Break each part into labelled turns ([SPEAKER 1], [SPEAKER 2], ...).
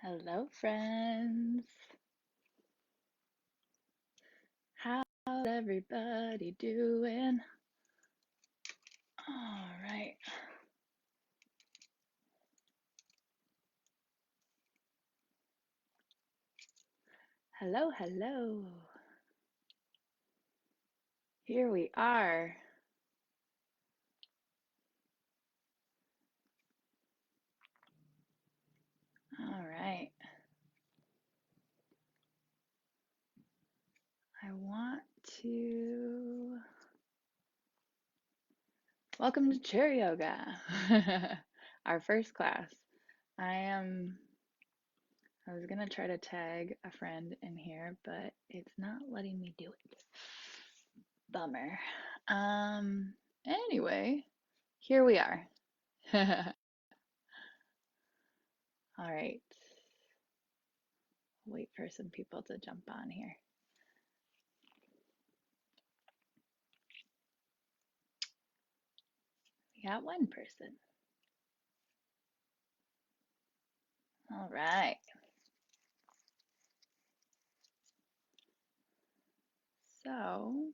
[SPEAKER 1] Hello, friends. How's everybody doing? All right. Hello, hello. Here we are. All right. I want to welcome to chair yoga, our first class. I was gonna try to tag a friend in here, but it's not letting me do it. Bummer. Anyway, here we are. All right. Wait for some people to jump on here. We got one person. All right. So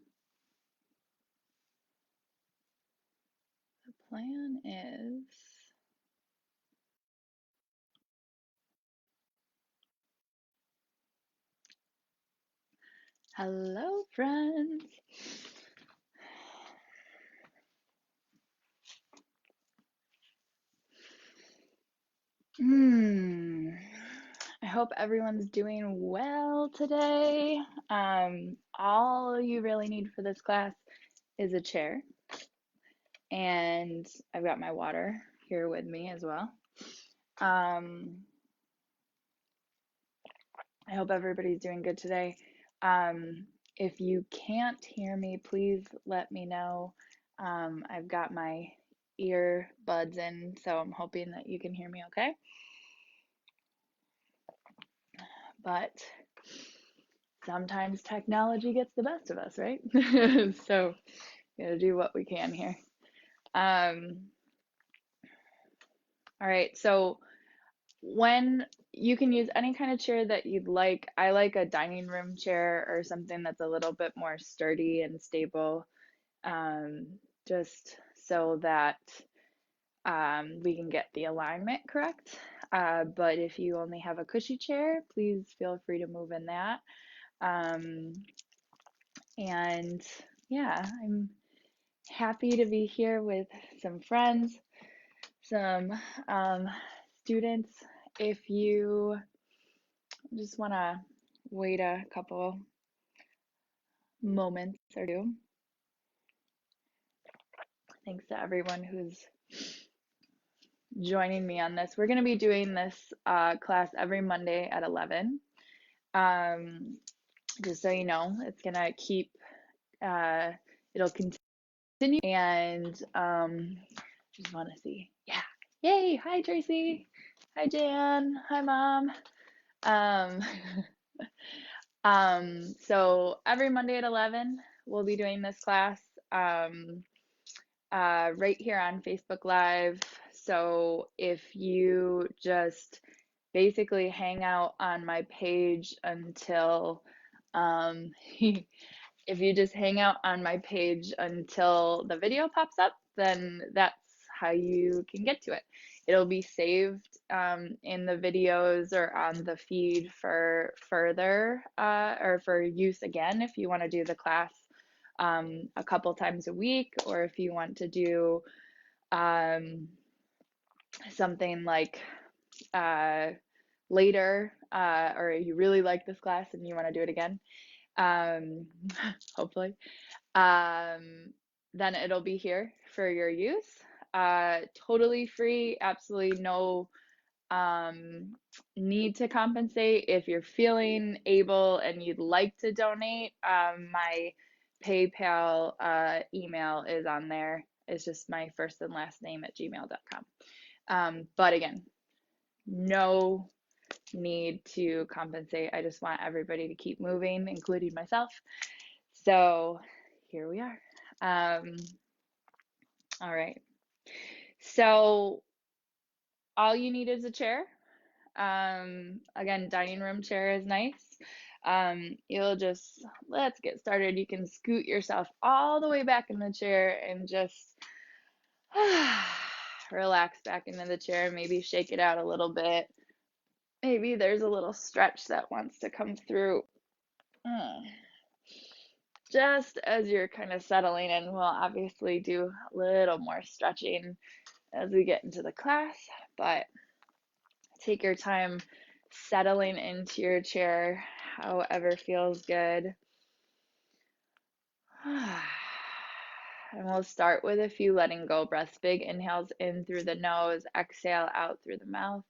[SPEAKER 1] the plan is hello, friends. I hope everyone's doing well today. All you really need for this class is a chair, and I've got my water here with me as well. I hope everybody's doing good today. If you can't hear me, please let me know. I've got my earbuds in, so I'm hoping that you can hear me okay. But sometimes technology gets the best of us, right? So gotta do what we can here. All right, so when you can use any kind of chair that you'd like. I like a dining room chair or something that's a little bit more sturdy and stable, just so that we can get the alignment correct. But if you only have a cushy chair, please feel free to move in that. And yeah, I'm happy to be here with some friends, some students. If you just want to wait a couple moments or two. Thanks to everyone who's joining me on this. We're going to be doing this class every Monday at 11. Just so you know, it's going to keep, it'll continue. And just want to see. Yeah. Yay. Hi, Tracy. Hi, Jan. Hi, Mom. So every Monday at 11, we'll be doing this class right here on Facebook Live. So if you just basically hang out on my page until if you just hang out on my page until the video pops up, then that's how you can get to it. It'll be saved in the videos or on the feed for further or for use again if you want to do the class a couple times a week, or if you want to do something like later, or you really like this class and you want to do it again, hopefully, then it'll be here for your use. Totally free, absolutely no need to compensate. If you're feeling able and you'd like to donate, my PayPal email is on there. It's just my first and last name at gmail.com. But again, no need to compensate. I just want everybody to keep moving, including myself. So here we are. All right. So all you need is a chair. Again, dining room chair is nice. You'll just, let's get started. You can scoot yourself all the way back in the chair and just relax back into the chair. Maybe shake it out a little bit. Maybe there's a little stretch that wants to come through. Just as you're kind of settling in, we'll obviously do a little more stretching as we get into the class, but take your time settling into your chair, however feels good. And we'll start with a few letting go breaths. Big inhales in through the nose, exhale out through the mouth.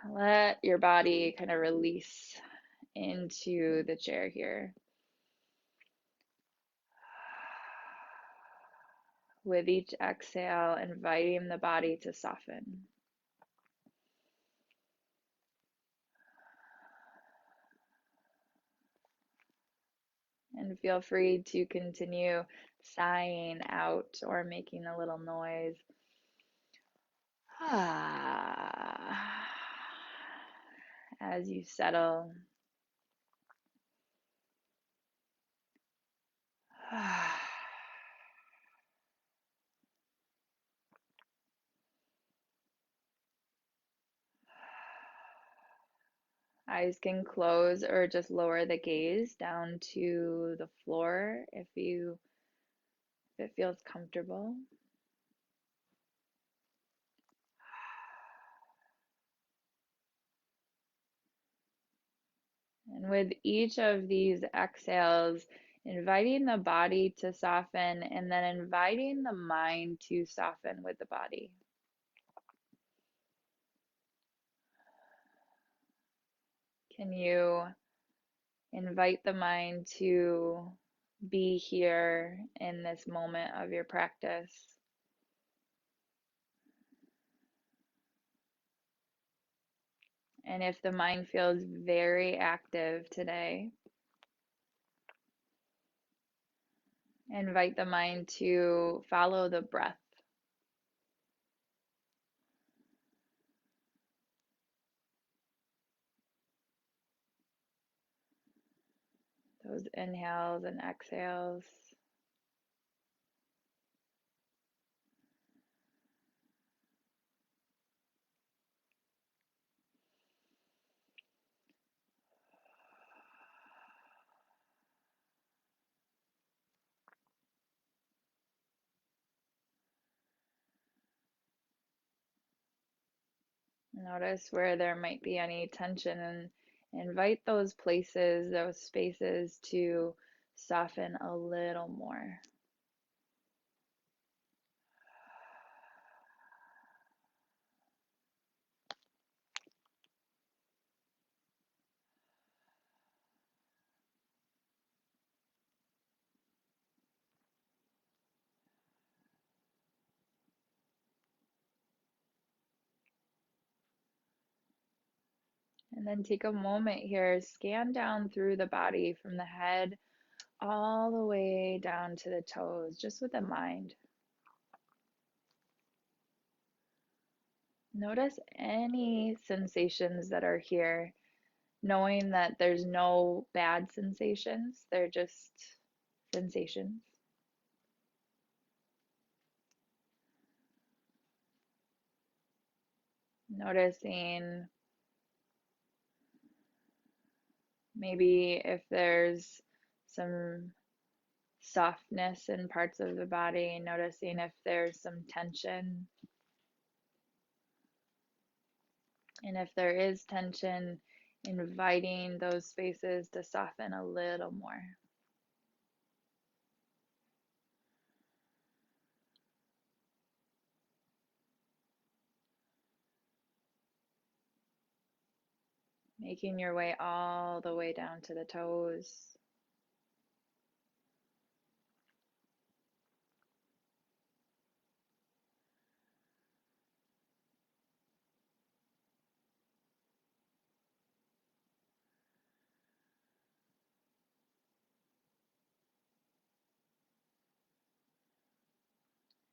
[SPEAKER 1] Let your body kind of release into the chair here. With each exhale, inviting the body to soften. And feel free to continue sighing out or making a little noise. As you settle. Eyes can close or just lower the gaze down to the floor if it feels comfortable. And with each of these exhales, inviting the body to soften and then inviting the mind to soften with the body. Can you invite the mind to be here in this moment of your practice? And if the mind feels very active today, invite the mind to follow the breath. Those inhales and exhales. Notice where there might be any tension and invite those places, those spaces to soften a little more. And then take a moment here, scan down through the body from the head all the way down to the toes, just with the mind. Notice any sensations that are here, knowing that there's no bad sensations, they're just sensations. Noticing maybe if there's some softness in parts of the body, noticing if there's some tension. And if there is tension, inviting those spaces to soften a little more. Making your way all the way down to the toes.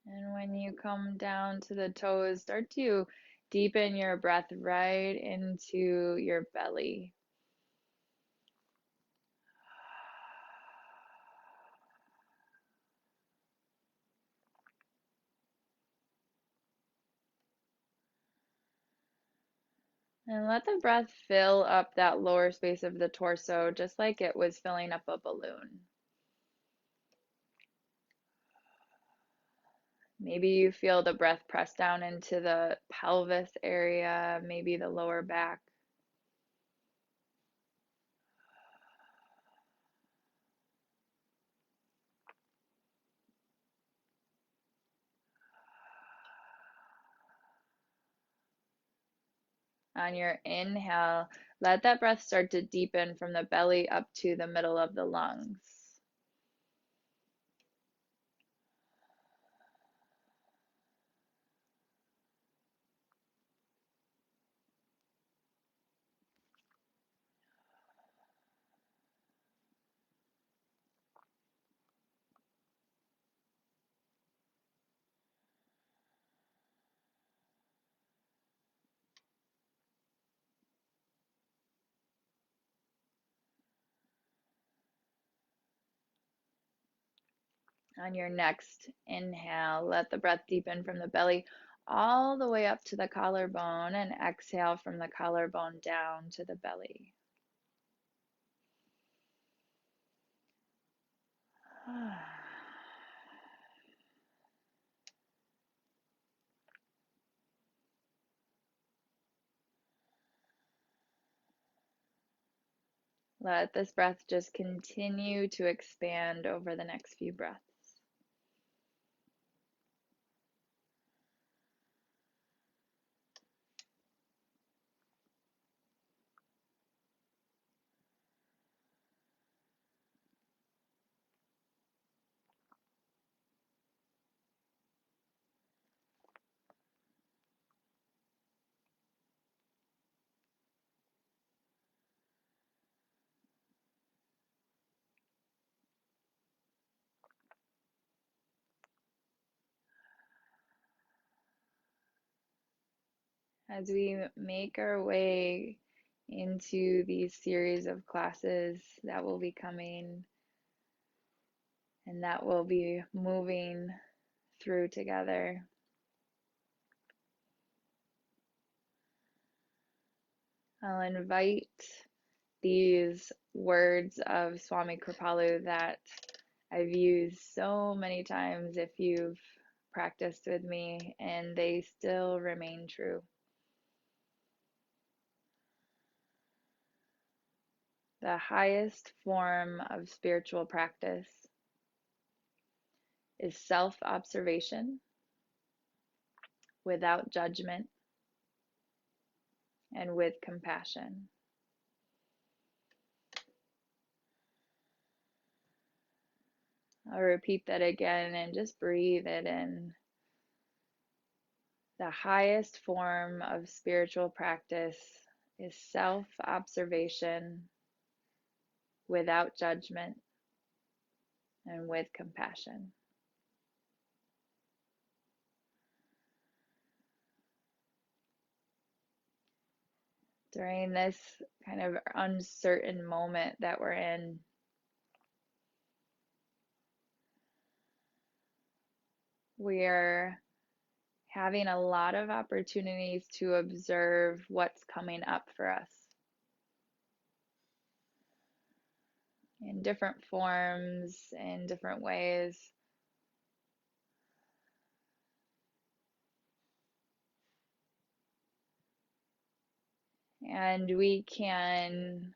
[SPEAKER 1] And When you come down to the toes, start to deepen your breath right into your belly. And let the breath fill up that lower space of the torso, just like it was filling up a balloon. Maybe you feel the breath press down into the pelvis area, maybe the lower back. On your inhale, let that breath start to deepen from the belly up to the middle of the lungs. On your next inhale, let the breath deepen from the belly all the way up to the collarbone, and exhale from the collarbone down to the belly. Let this breath just continue to expand over the next few breaths. As we make our way into these series of classes that will be coming and that we'll be moving through together, I'll invite these words of Swami Kripalu that I've used so many times if you've practiced with me, and they still remain true. The highest form of spiritual practice is self-observation without judgment and with compassion. I'll repeat that again and just breathe it in. The highest form of spiritual practice is self-observation without judgment and with compassion. During this kind of uncertain moment that we're in, we're having a lot of opportunities to observe what's coming up for us in different forms, in different ways. And we can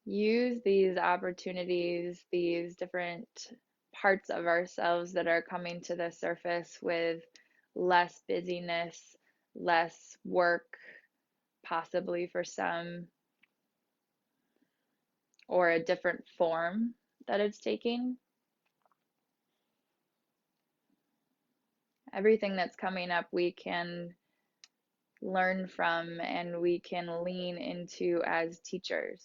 [SPEAKER 1] use these opportunities, these different parts of ourselves that are coming to the surface with less busyness, less work, possibly for some, or a different form that it's taking. Everything that's coming up, we can learn from and we can lean into as teachers.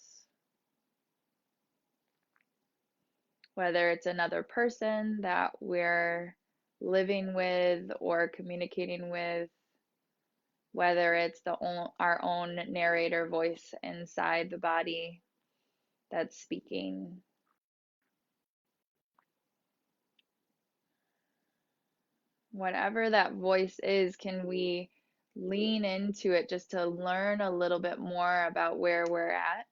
[SPEAKER 1] Whether it's another person that we're living with or communicating with, whether it's our own narrator voice inside the body that's speaking. Whatever that voice is, can we lean into it just to learn a little bit more about where we're at?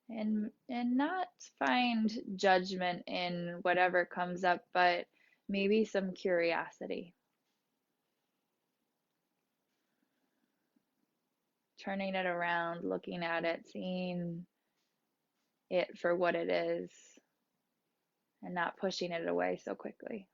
[SPEAKER 1] And not find judgment in whatever comes up, but maybe some curiosity. Turning it around, looking at it, seeing it for what it is, and not pushing it away so quickly.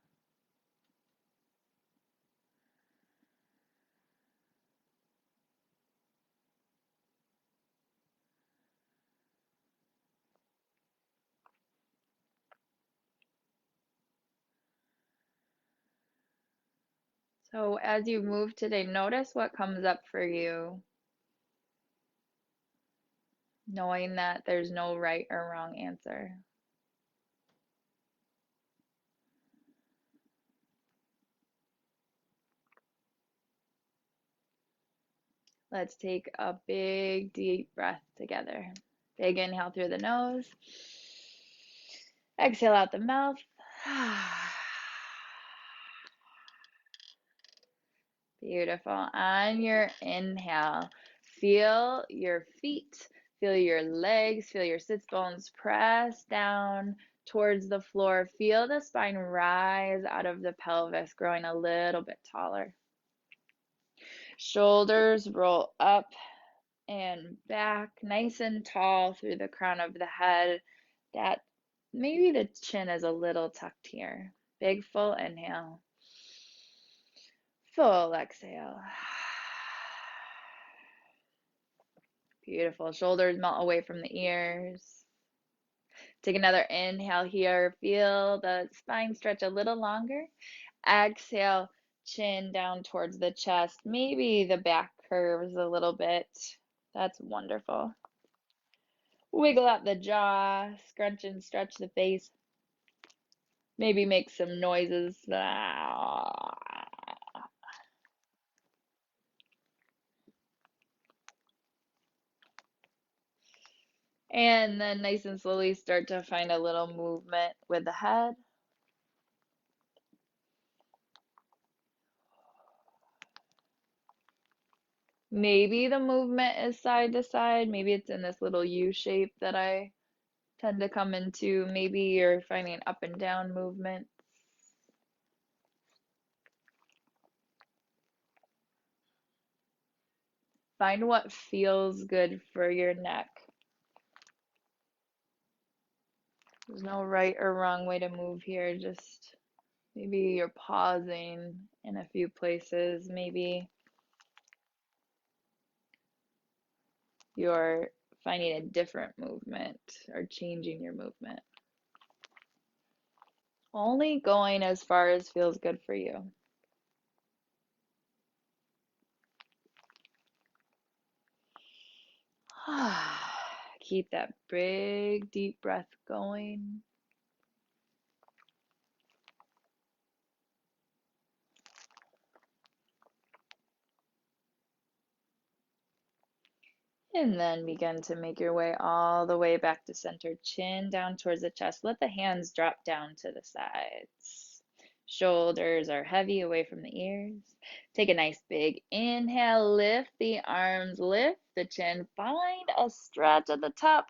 [SPEAKER 1] So as you move today, notice what comes up for you, knowing that there's no right or wrong answer. Let's take a big, deep breath together. Big inhale through the nose. Exhale out the mouth. Beautiful. On your inhale, feel your feet, feel your legs, feel your sits bones press down towards the floor. Feel the spine rise out of the pelvis, growing a little bit taller. Shoulders roll up and back, nice and tall through the crown of the head. That maybe the chin is a little tucked here. Big full inhale. Full exhale. Beautiful. Shoulders melt away from the ears. Take another inhale here. Feel the spine stretch a little longer. Exhale, chin down towards the chest. Maybe the back curves a little bit. That's wonderful. Wiggle out the jaw, scrunch and stretch the face. Maybe make some noises. And then nice and slowly start to find a little movement with the head. Maybe the movement is side to side. Maybe it's in this little U shape that I tend to come into. Maybe you're finding up and down movements. Find what feels good for your neck. There's no right or wrong way to move here. Just maybe you're pausing in a few places. Maybe you're finding a different movement or changing your movement. Only going as far as feels good for you. Keep that big, deep breath going. And then begin to make your way all the way back to center, chin down towards the chest. Let the hands drop down to the sides. Shoulders are heavy away from the ears. Take a nice big inhale, lift the arms, lift the chin, find a stretch at the top.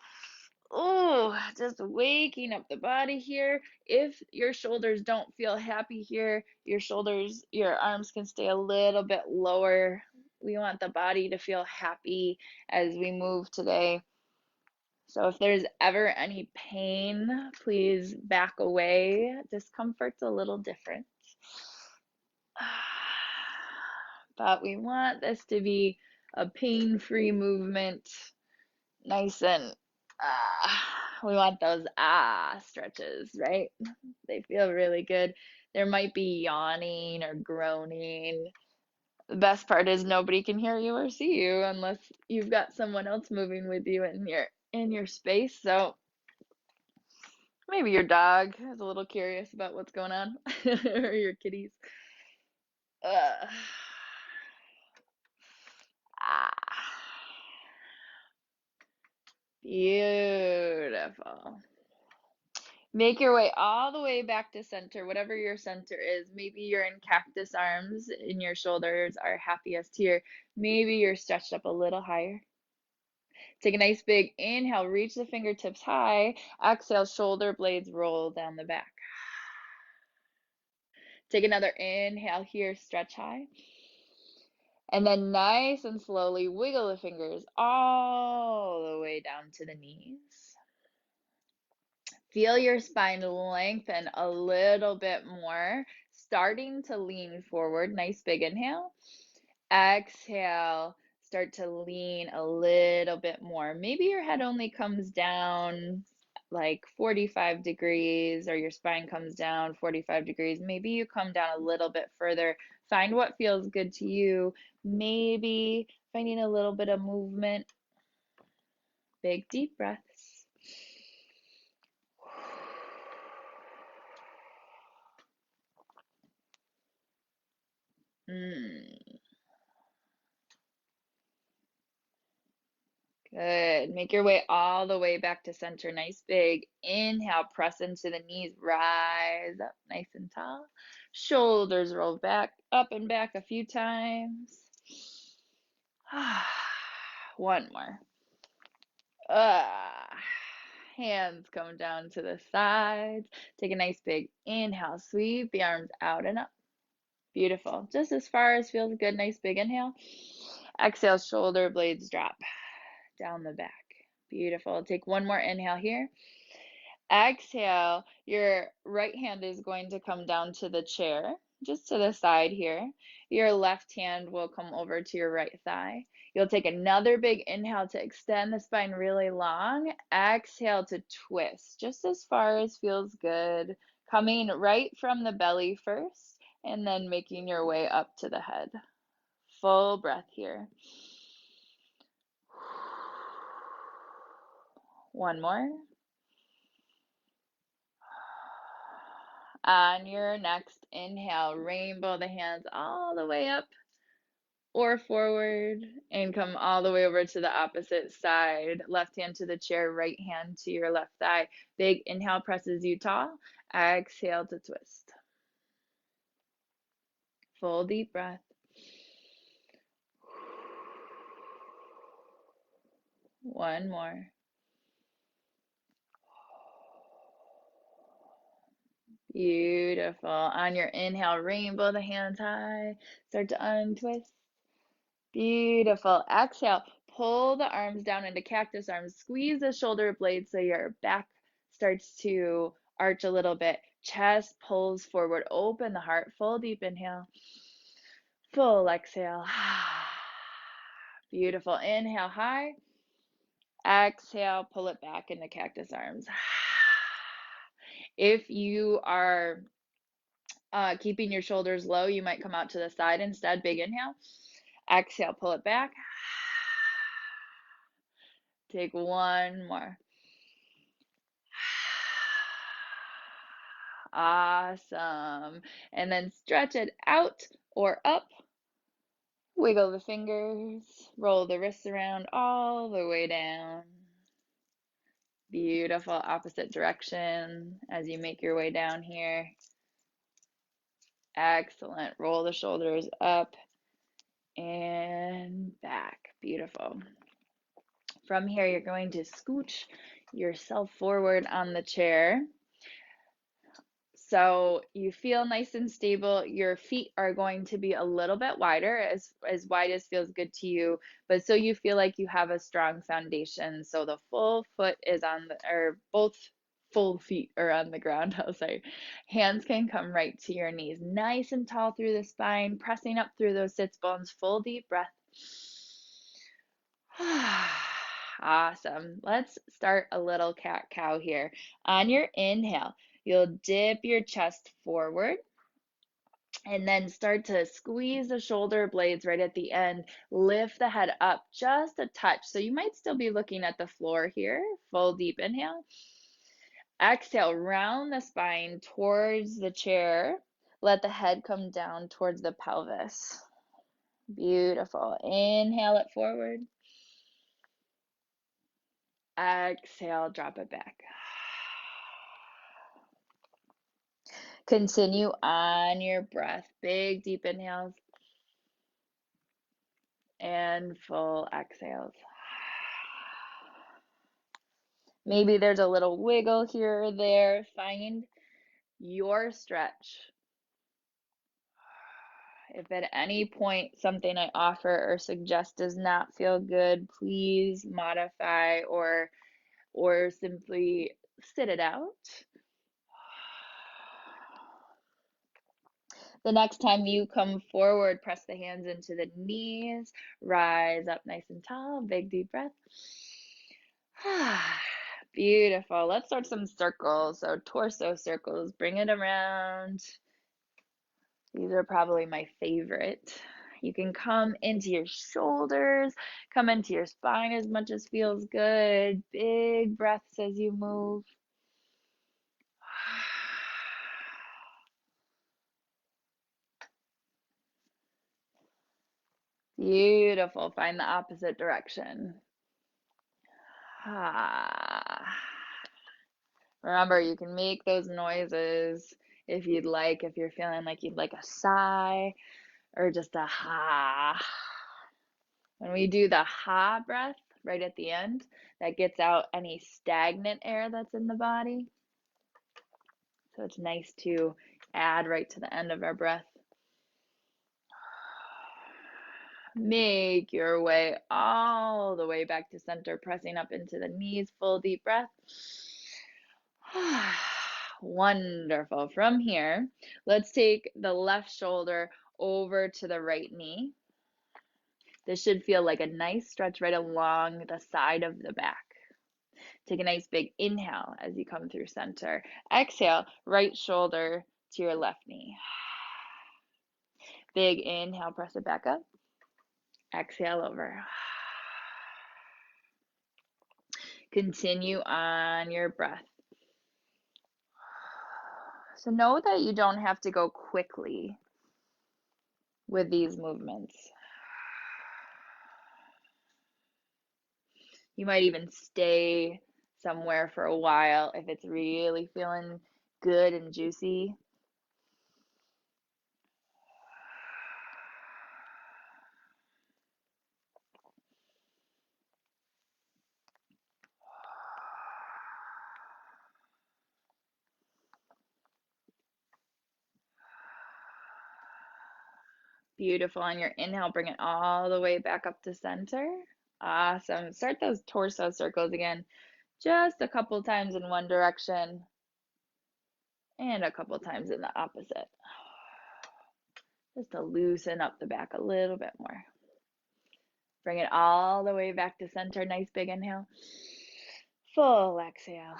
[SPEAKER 1] Oh, just waking up the body here. If your shoulders don't feel happy here, your arms can stay a little bit lower. We want the body to feel happy as we move today. So if there's ever any pain, please back away. Discomfort's a little different. But we want this to be a pain-free movement, nice and we want those stretches, right? They feel really good. There might be yawning or groaning. The best part is nobody can hear you or see you unless you've got someone else moving with you in your space. So Maybe your dog is a little curious about what's going on, or your kitties. Uh, ah, beautiful. Make your way all the way back to center, whatever your center is. Maybe you're in cactus arms and your shoulders are happiest here. Maybe you're stretched up a little higher. Take a nice big inhale, reach the fingertips high. Exhale, shoulder blades roll down the back. Take another inhale here, stretch high. And then nice and slowly wiggle the fingers all the way down to the knees. Feel your spine lengthen a little bit more, starting to lean forward. Nice big inhale. Exhale, start to lean a little bit more. Maybe your head only comes down like 45 degrees, or your spine comes down 45 degrees. Maybe you come down a little bit further. Find what feels good to you. Maybe finding a little bit of movement. Big deep breaths. Good. Make your way all the way back to center. Nice big inhale. Press into the knees. Rise up nice and tall. Shoulders roll back, up and back a few times. One more. Hands come down to the sides. Take a nice big inhale. Sweep the arms out and up. Beautiful. Just as far as feels good. Nice big inhale. Exhale, shoulder blades drop down the back. Beautiful. Take one more inhale here. Exhale, your right hand is going to come down to the chair, just to the side here. Your left hand will come over to your right thigh. You'll take another big inhale to extend the spine really long. Exhale to twist, just as far as feels good. Coming right from the belly first, and then making your way up to the head. Full breath here. One more. On your next inhale, rainbow the hands all the way up or forward and come all the way over to the opposite side. Left hand to the chair, right hand to your left thigh. Big inhale presses you tall. Exhale to twist. Full deep breath. One more. Beautiful. On your inhale, rainbow the hands high. Start to untwist. Beautiful. Exhale. Pull the arms down into cactus arms. Squeeze the shoulder blades so your back starts to arch a little bit. Chest pulls forward. Open the heart. Full deep inhale. Full exhale. Beautiful. Inhale high. Exhale. Pull it back into cactus arms. If you are keeping your shoulders low, you might come out to the side instead. Big inhale. Exhale, pull it back. Take one more. Awesome. And then stretch it out or up. Wiggle the fingers. Roll the wrists around all the way down. Beautiful. Opposite direction as you make your way down here. Excellent. Roll the shoulders up and back. Beautiful. From here, you're going to scooch yourself forward on the chair. So you feel nice and stable. Your feet are going to be a little bit wider, as wide as feels good to you, but so you feel like you have a strong foundation. So the full foot is on the, or both full feet are on the ground, I'll say. Hands can come right to your knees, nice and tall through the spine, pressing up through those sits bones. Full deep breath. Awesome. Let's start a little cat-cow here. On your inhale, you'll dip your chest forward and then start to squeeze the shoulder blades right at the end. Lift the head up just a touch. So you might still be looking at the floor here. Full deep inhale. Exhale, round the spine towards the chair. Let the head come down towards the pelvis. Beautiful. Inhale it forward. Exhale, drop it back. Continue on your breath. Big, deep inhales and full exhales. Maybe there's a little wiggle here or there. Find your stretch. If at any point something I offer or suggest does not feel good, please modify or simply sit it out. The next time you come forward, press the hands into the knees, rise up nice and tall, big deep breath. Beautiful. Let's start some circles. So torso circles, bring it around. These are probably my favorite. You can come into your shoulders, come into your spine as much as feels good. Big breaths as you move. Beautiful. Find the opposite direction. Remember, you can make those noises if you'd like, if you're feeling like you'd like a sigh or just a ha. When we do the ha breath right at the end, that gets out any stagnant air that's in the body. So it's nice to add right to the end of our breath. Make your way all the way back to center, pressing up into the knees. Full deep breath. Wonderful. From here, let's take the left shoulder over to the right knee. This should feel like a nice stretch right along the side of the back. Take a nice big inhale as you come through center. Exhale, right shoulder to your left knee. Big inhale, press it back up. Exhale over. Continue on your breath. So know that you don't have to go quickly with these movements. You might even stay somewhere for a while if it's really feeling good and juicy. Beautiful. On your inhale, bring it all the way back up to center. Awesome. Start those torso circles again. Just a couple times in one direction and a couple times in the opposite. Just to loosen up the back a little bit more. Bring it all the way back to center. Nice big inhale. Full exhale.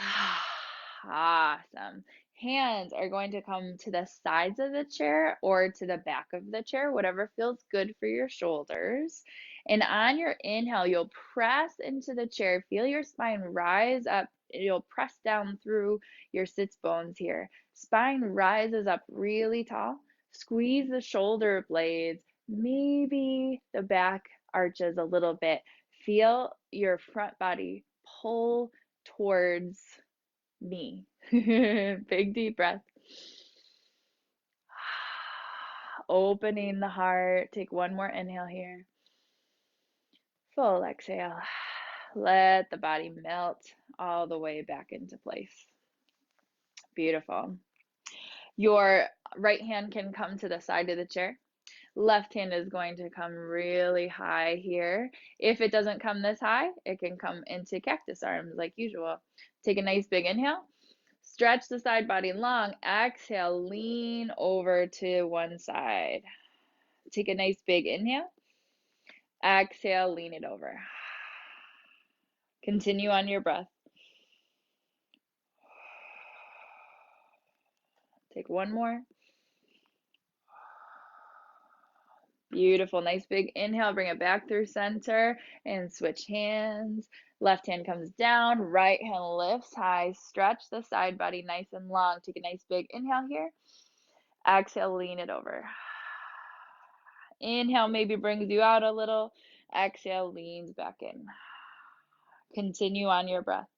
[SPEAKER 1] Awesome. Hands are going to come to the sides of the chair or to the back of the chair, whatever feels good for your shoulders. And on your inhale, you'll press into the chair. Feel your spine rise up. You'll press down through your sits bones here. Spine rises up really tall. Squeeze the shoulder blades. Maybe the back arches a little bit. Feel your front body pull towards me. Big deep breath. Opening the heart. Take one more inhale here. Full exhale. Let the body melt all the way back into place. Beautiful. Your right hand can come to the side of the chair. Left hand is going to come really high here. If it doesn't come this high, it can come into cactus arms like usual. Take a nice big inhale. Stretch the side body long. Exhale, lean over to one side. Take a nice big inhale. Exhale, lean it over. Continue on your breath. Take one more. Beautiful. Nice big inhale. Bring it back through center and switch hands. Left hand comes down. Right hand lifts high. Stretch the side body nice and long. Take a nice big inhale here. Exhale, lean it over. Inhale maybe brings you out a little. Exhale, leans back in. Continue on your breath.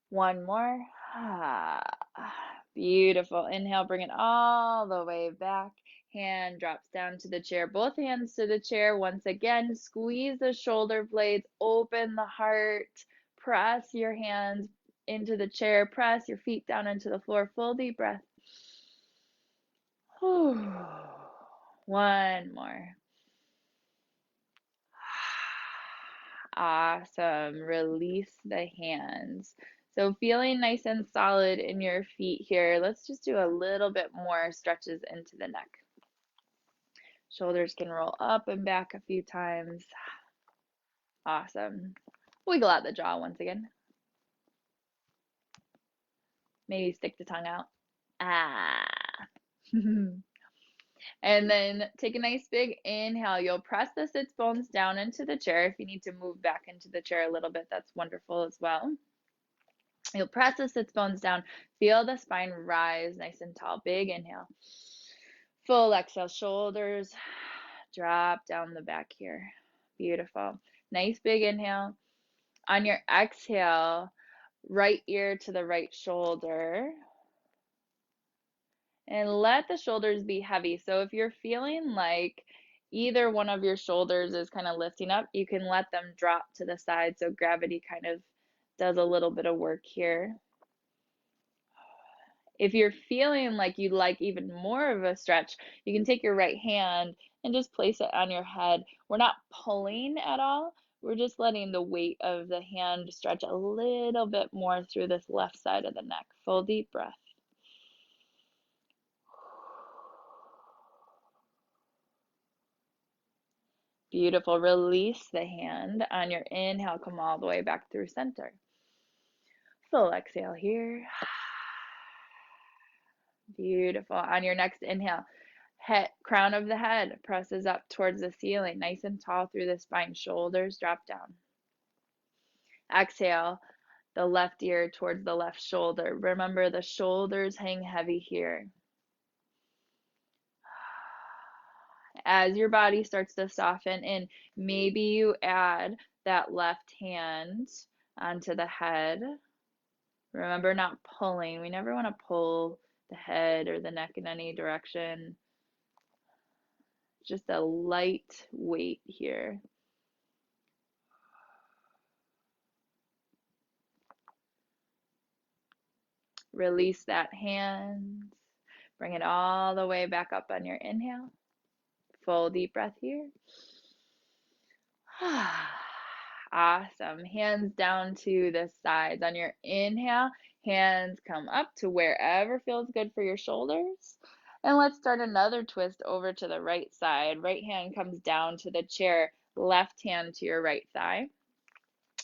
[SPEAKER 1] One more. Beautiful. Inhale, bring it all the way back. Hand drops down to the chair. Both hands to the chair. Once again, squeeze the shoulder blades, open the heart, press your hands into the chair, press your feet down into the floor. Full deep breath. One more. Awesome. Release the hands. So feeling nice and solid in your feet here. Let's just do a little bit more stretches into the neck. Shoulders can roll up and back a few times. Awesome. Wiggle out the jaw once again. Maybe stick the tongue out. Ah. And then take a nice big inhale. You'll press the sits bones down into the chair. If you need to move back into the chair a little bit, that's wonderful as well. You'll press the sits bones down. Feel the spine rise nice and tall. Big inhale. Full exhale. Shoulders drop down the back here. Beautiful. Nice big inhale. On your exhale, right ear to the right shoulder. And let the shoulders be heavy. So if you're feeling like either one of your shoulders is kind of lifting up, you can let them drop to the side so gravity kind of does a little bit of work here. If you're feeling like you'd like even more of a stretch, you can take your right hand and just place it on your head. We're not pulling at all. We're just letting the weight of the hand stretch a little bit more through this left side of the neck. Full deep breath. Beautiful. Release the hand. On your inhale, come all the way back through center. Full exhale here. Beautiful. On your next inhale, crown of the head presses up towards the ceiling, nice and tall through the spine. Shoulders drop down. Exhale, the left ear towards the left shoulder. Remember, the shoulders hang heavy here. As your body starts to soften in, maybe you add that left hand onto the head. Remember, not pulling. We never want to pull the head or the neck in any direction. Just a light weight here. Release that hand. Bring it all the way back up on your inhale. Full deep breath here. Awesome. Hands down to the sides. On your inhale, hands come up to wherever feels good for your shoulders. And let's start another twist over to the right side. Right hand comes down to the chair, left hand to your right thigh.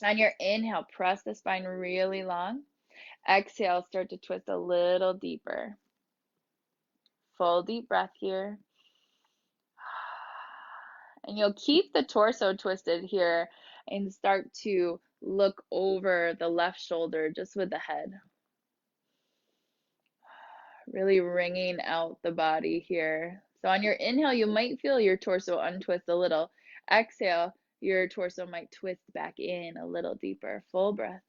[SPEAKER 1] On your inhale, press the spine really long. Exhale, start to twist a little deeper. Full deep breath here. And you'll keep the torso twisted here and start to look over the left shoulder just with the head. Really wringing out the body here. So on your inhale, you might feel your torso untwist a little. Exhale, your torso might twist back in a little deeper. Full breath.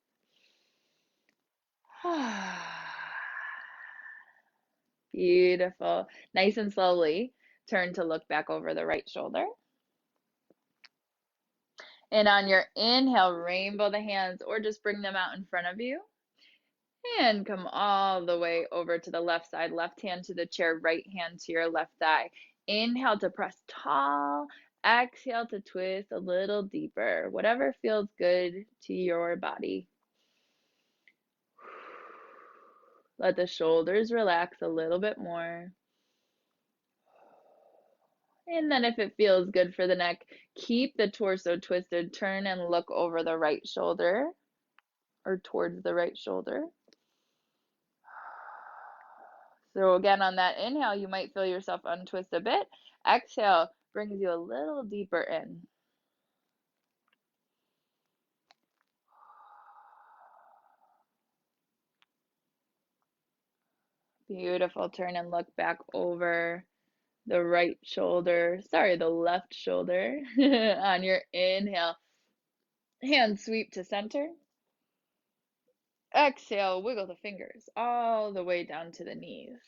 [SPEAKER 1] Beautiful. Nice and slowly turn to look back over the right shoulder. And on your inhale, rainbow the hands or just bring them out in front of you. And come all the way over to the left side. Left hand to the chair, right hand to your left thigh. Inhale to press tall. Exhale to twist a little deeper. Whatever feels good to your body. Let the shoulders relax a little bit more. And then if it feels good for the neck, keep the torso twisted. Turn and look over the right shoulder or towards the right shoulder. So again, on that inhale, you might feel yourself untwist a bit. Exhale brings you a little deeper in. Beautiful. Turn and look back over the right shoulder, sorry, the left shoulder. On your inhale, hand sweep to center. Exhale, wiggle the fingers all the way down to the knees.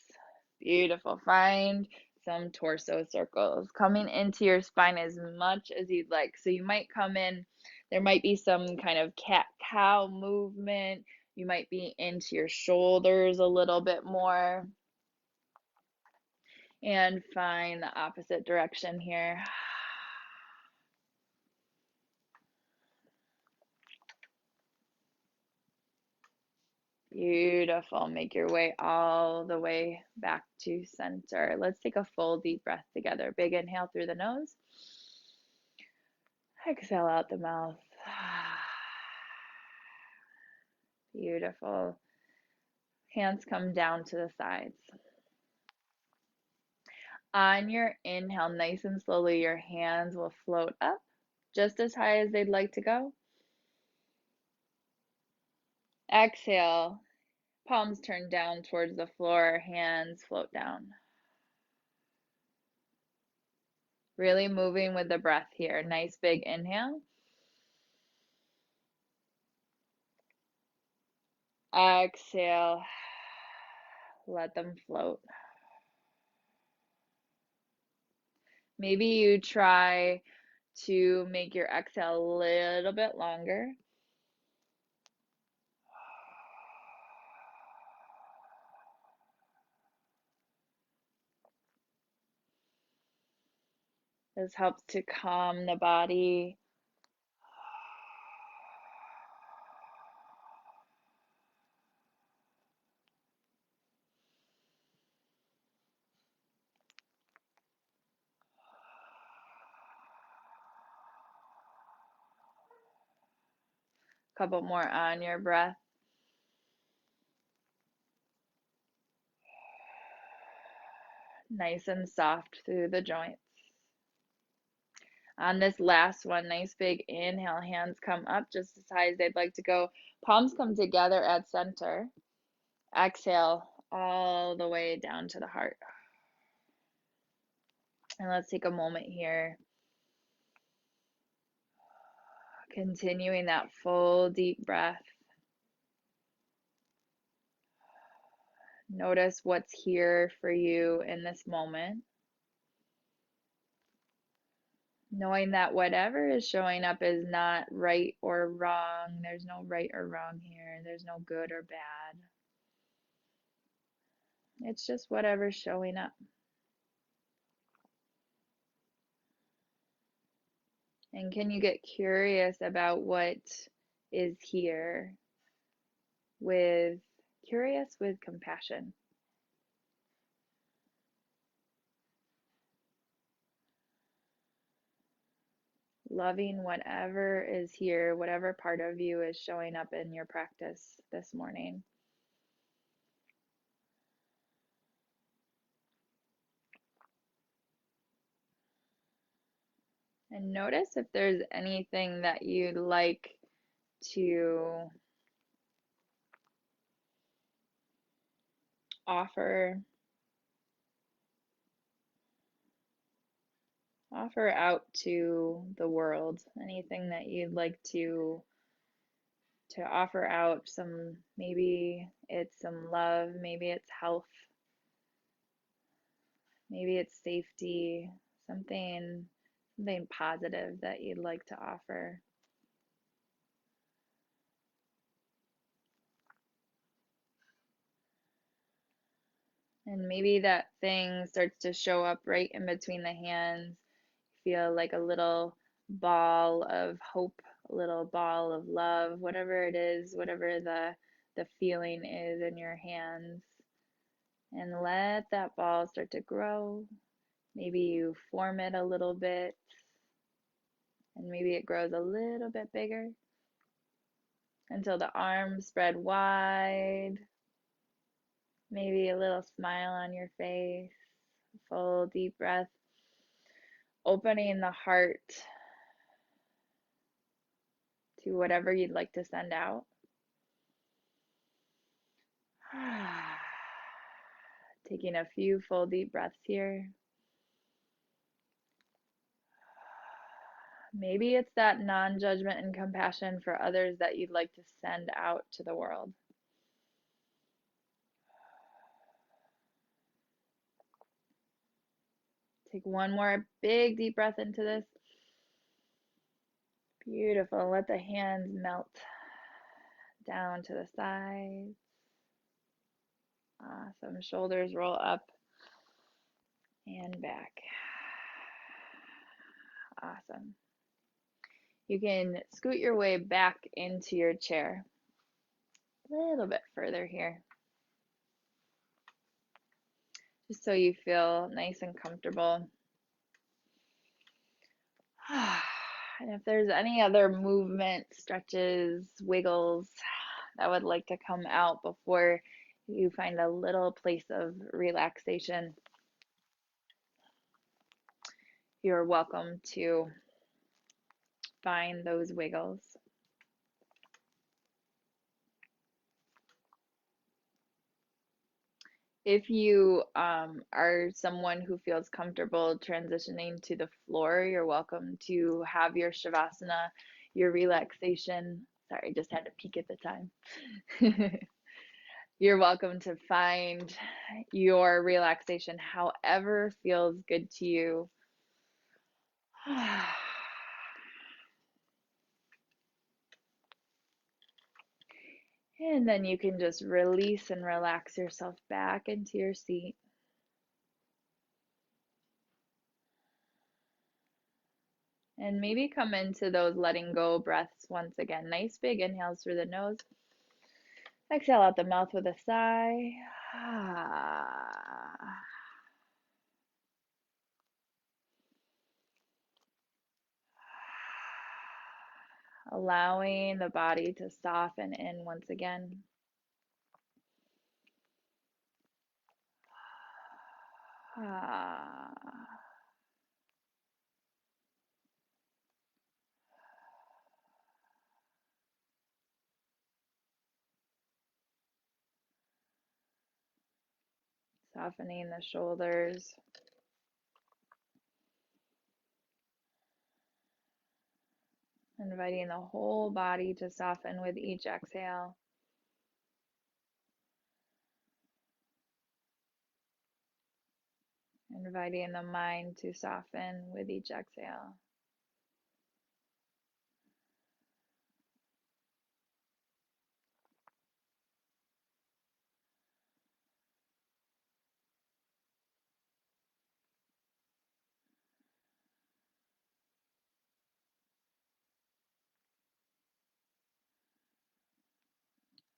[SPEAKER 1] Beautiful. Find some torso circles coming into your spine as much as you'd like. So you might come in, there might be some kind of cat-cow movement. You might be into your shoulders a little bit more. And find the opposite direction here. Beautiful. Make your way all the way back to center. Let's take a full deep breath together. Big inhale through the nose. Exhale out the mouth. Beautiful. Hands come down to the sides. On your inhale, nice and slowly, your hands will float up just as high as they'd like to go. Exhale, palms turn down towards the floor, hands float down. Really moving with the breath here. Nice big inhale. Exhale. Let them float. Maybe you try to make your exhale a little bit longer. This helps to calm the body. Couple more on your breath. Nice and soft through the joints. On this last one, nice big inhale, hands come up just as high as they'd like to go. Palms come together at center. Exhale all the way down to the heart. And let's take a moment here. Continuing that full deep breath. Notice what's here for you in this moment. Knowing that whatever is showing up is not right or wrong. There's no right or wrong here. There's no good or bad. It's just whatever's showing up. And can you get curious about what is here with curious with compassion? Loving whatever is here, whatever part of you is showing up in your practice this morning. And notice if there's anything that you'd like to offer out to the world, anything that you'd like to offer out. Some, maybe it's some love, maybe it's health, maybe it's safety, something positive that you'd like to offer. And maybe that thing starts to show up right in between the hands. Feel like a little ball of hope, a little ball of love, whatever it is, whatever the feeling is in your hands. And let that ball start to grow. Maybe you form it a little bit, and maybe it grows a little bit bigger until the arms spread wide. Maybe a little smile on your face. Full deep breath. Opening the heart to whatever you'd like to send out. Taking a few full deep breaths here. Maybe it's that non-judgment and compassion for others that you'd like to send out to the world. Take one more big deep breath into this. Beautiful. Let the hands melt down to the sides. Awesome. Shoulders roll up and back. Awesome. You can scoot your way back into your chair. A little bit further here. Just so you feel nice and comfortable. And if there's any other movement, stretches, wiggles that would like to come out before you find a little place of relaxation, you're welcome to find those wiggles. If you are someone who feels comfortable transitioning to the floor, you're welcome to have your Shavasana, your relaxation. Sorry, just had to peek at the time. You're welcome to find your relaxation however feels good to you. And then you can just release and relax yourself back into your seat. And maybe come into those letting go breaths once again. Nice big inhales through the nose. Exhale out the mouth with a sigh. Allowing the body to soften in once again. Softening the shoulders. Inviting the whole body to soften with each exhale. Inviting the mind to soften with each exhale.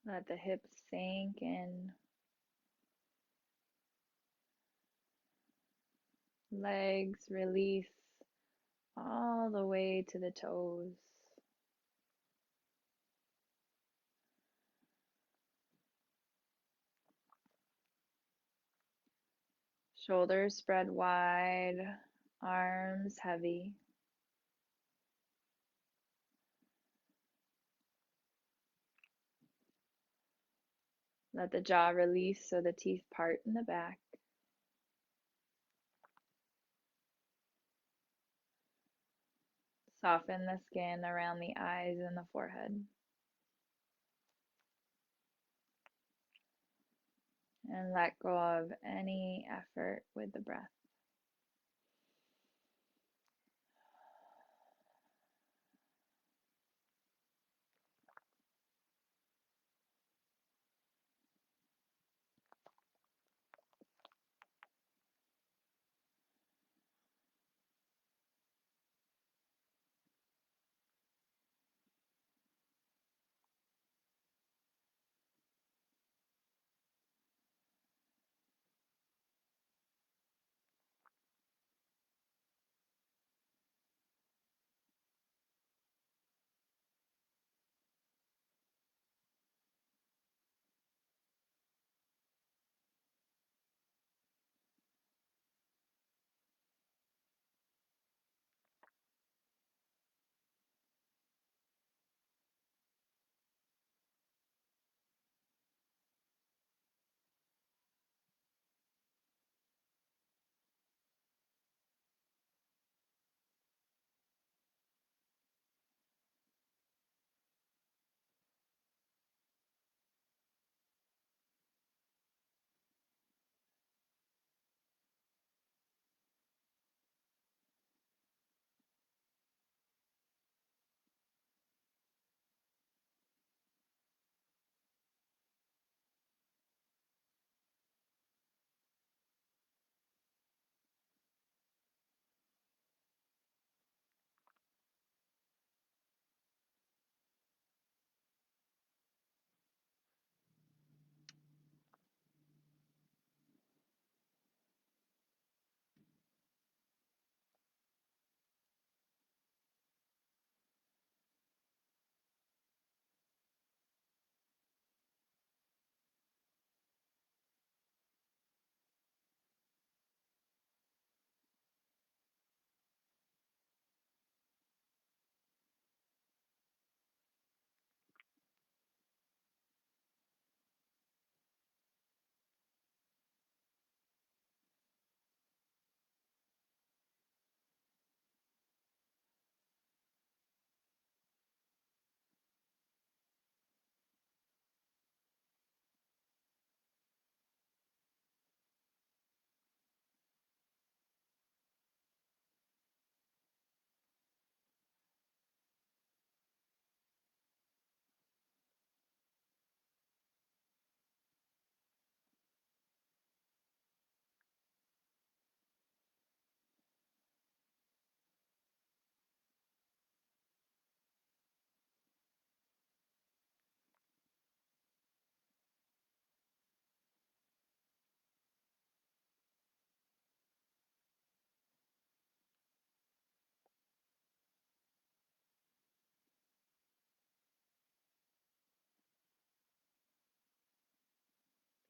[SPEAKER 1] Let the hips sink in. Legs release all the way to the toes. Shoulders spread wide, arms heavy. Let the jaw release so the teeth part in the back. Soften the skin around the eyes and the forehead. And let go of any effort with the breath.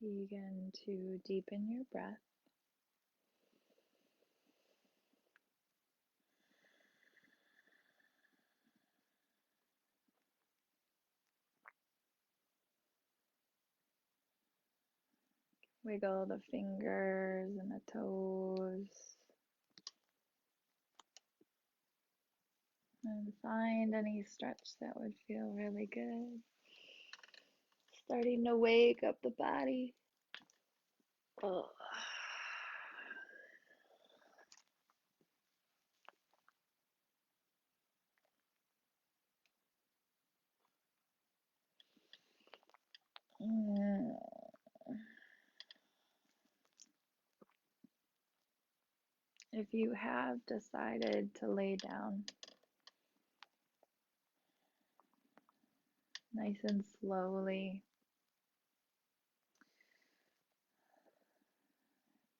[SPEAKER 1] Begin to deepen your breath. Wiggle the fingers and the toes. And find any stretch that would feel really good. Starting to wake up the body. Oh. If you have decided to lay down, nice and slowly,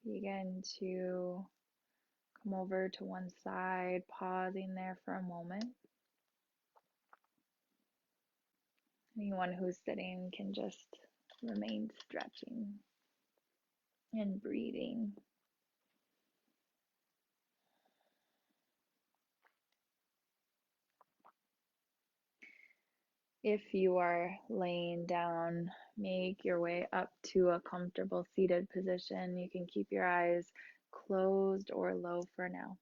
[SPEAKER 1] begin to come over to one side, pausing there for a moment. Anyone who's sitting can just remain stretching and breathing. If you are laying down, make your way up to a comfortable seated position. You can keep your eyes closed or low for now.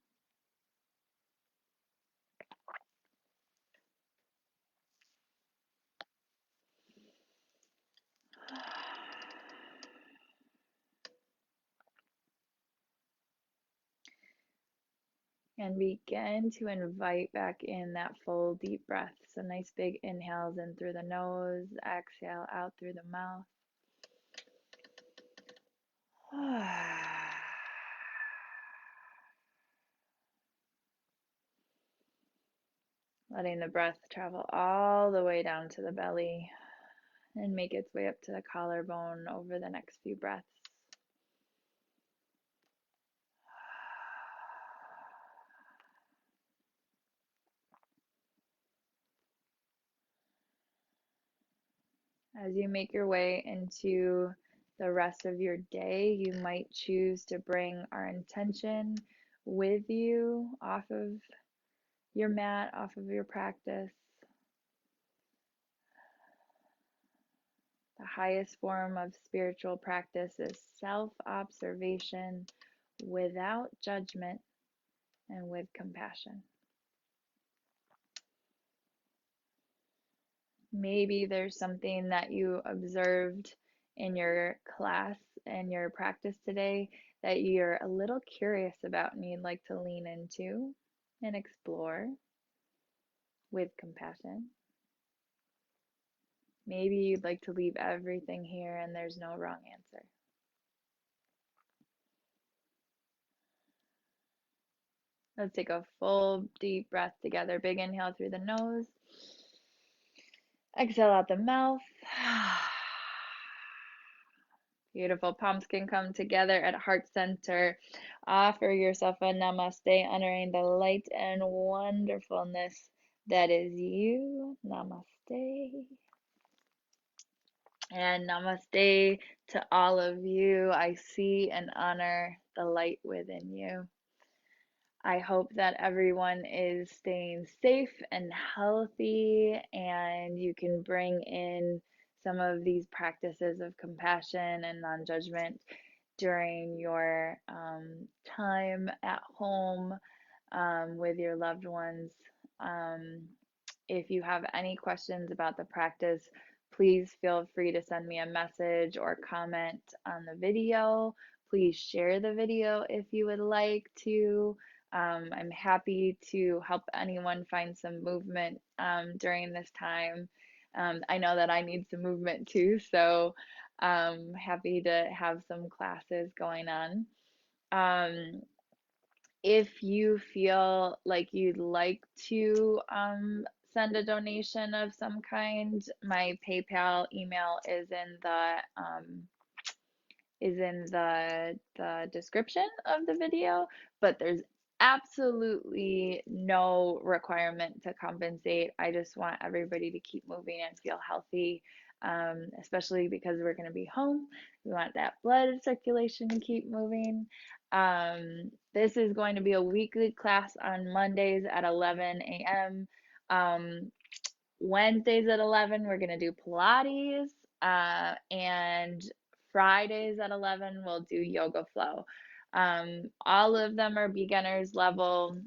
[SPEAKER 1] And begin to invite back in that full deep breath. So nice big inhales in through the nose, exhale out through the mouth. Letting the breath travel all the way down to the belly and make its way up to the collarbone over the next few breaths. As you make your way into the rest of your day, you might choose to bring our intention with you off of your mat, off of your practice. The highest form of spiritual practice is self-observation without judgment and with compassion. Maybe there's something that you observed in your class and your practice today that you're a little curious about and you'd like to lean into and explore with compassion. Maybe you'd like to leave everything here and there's no wrong answer. Let's take a full deep breath together. Big inhale through the nose. Exhale out the mouth. Beautiful. Palms can come together at heart center. Offer yourself a namaste, honoring the light and wonderfulness that is you. Namaste. And namaste to all of you. I see and honor the light within you. I hope that everyone is staying safe and healthy, and you can bring in some of these practices of compassion and non judgment during your time at home with your loved ones. Um, if you have any questions about the practice, please feel free to send me a message or comment on the video. Please share the video if you would like to. I'm happy to help anyone find some movement during this time. I know that I need some movement too, so happy to have some classes going on. If you feel like you'd like to send a donation of some kind, my PayPal email is in the description of the video, but there's absolutely no requirement to compensate. I just want everybody to keep moving and feel healthy. especially because we're going to be home. We want that blood circulation to keep moving. This is going to be a weekly class on Mondays at 11 a.m. Wednesdays at 11, we're going to do Pilates. And Fridays at 11, we'll do yoga flow. All of them are beginners level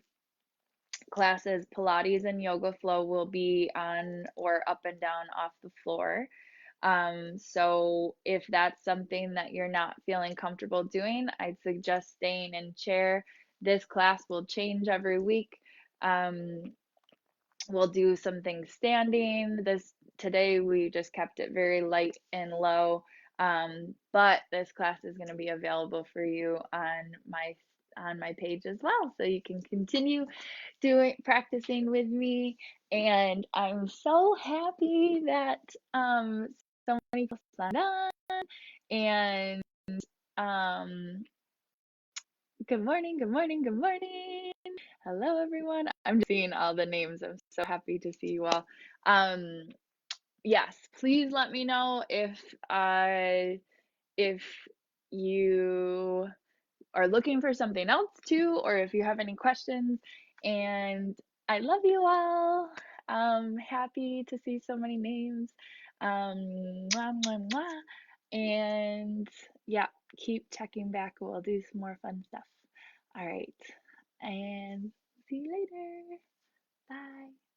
[SPEAKER 1] classes. Pilates and yoga flow will be on or up and down off the floor. So if that's something that you're not feeling comfortable doing, I'd suggest staying in chair. This class will change every week. We'll do some things standing. Today we just kept it very light and low. But this class is going to be available for you on my page as well, so you can continue practicing with me. And I'm so happy that so many people signed on. And um, good morning, good morning, good morning. Hello, everyone. I'm just seeing all the names. I'm so happy to see you all. Yes, please let me know if you are looking for something else too, or if you have any questions. And I love you all. Happy to see so many names. Mwah, mwah, mwah. And yeah, keep checking back. We'll do some more fun stuff. All right. And see you later. Bye.